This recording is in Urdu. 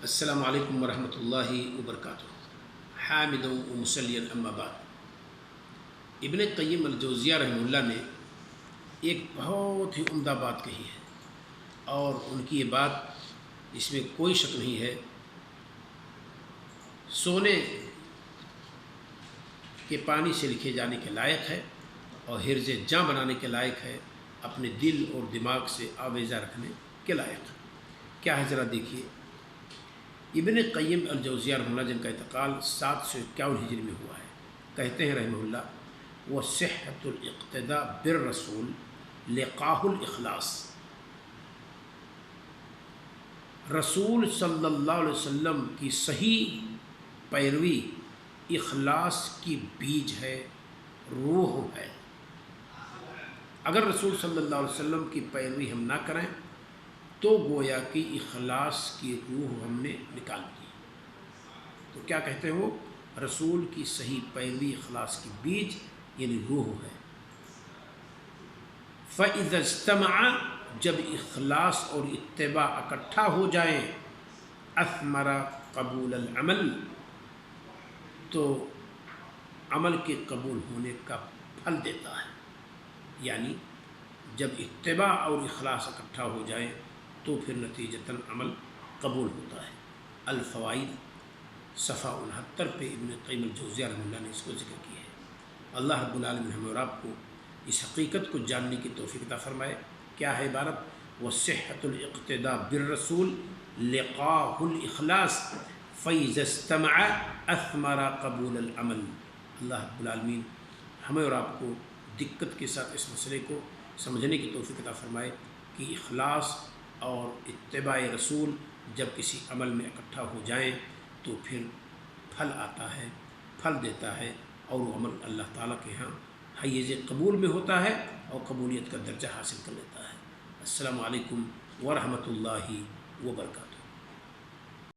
السلام علیکم ورحمۃ اللہ وبرکاتہ۔ حامدا و مسلیا اما بعد۔ ابن قیم الجوزیہ رحمہ اللہ نے ایک بہت ہی عمدہ بات کہی ہے، اور ان کی یہ بات اس میں کوئی شک نہیں ہے، سونے کے پانی سے لکھے جانے کے لائق ہے اور حرز جاں بنانے کے لائق ہے، اپنے دل اور دماغ سے آویزہ رکھنے کے لائق ہے۔ کیا ہے ذرا دیکھیے، ابن قیم الجوزیہ رحمہ اللہ جن کا انتقال 751 ہجری میں ہوا ہے، کہتے ہیں رحمہ اللہ وصحۃ الاقتداء بالرسول لقاح الاخلاص۔ رسول صلی اللہ علیہ وسلم کی صحیح پیروی اخلاص کی بیج ہے، روح ہے۔ اگر رسول صلی اللہ علیہ وسلم کی پیروی ہم نہ کریں تو گویا کہ اخلاص کی روح ہم نے نکال دی۔ تو کیا کہتے ہیں وہ؟ رسول کی صحیح پیروی اخلاص کی بیج یعنی روح ہے۔ فَإِذَا اجْتَمَعَ، جب اخلاص اور اتباع اکٹھا ہو جائیں، اثمر قبول العمل، تو عمل کے قبول ہونے کا پھل دیتا ہے۔ یعنی جب اتباع اور اخلاص اکٹھا ہو جائیں تو پھر نتیجتاً عمل قبول ہوتا ہے۔ الفوائد صفحہ 69 پہ ابن قیم الجوزیہ رحمہ اللہ نے اس کو ذکر کیا ہے۔ اللہ رب العالمین ہمیں اور آپ کو اس حقیقت کو جاننے کی توفیق عطا فرمائے۔ کیا ہے عبارت؟ وصحۃ الاقتداء بالرسول لقاح الاخلاص فإذا اجتمع اثمر قبول العمل۔ اللہ رب العالمین ہمیں اور آپ کو دقت کے ساتھ اس مسئلے کو سمجھنے کی توفیق عطا فرمائے کہ اخلاص اور اتباع رسول جب کسی عمل میں اکٹھا ہو جائیں تو پھر پھل آتا ہے، پھل دیتا ہے، اور وہ عمل اللہ تعالیٰ کے ہاں حیز قبول میں ہوتا ہے اور قبولیت کا درجہ حاصل کر لیتا ہے۔ السلام علیکم ورحمۃ اللہ وبرکاتہ۔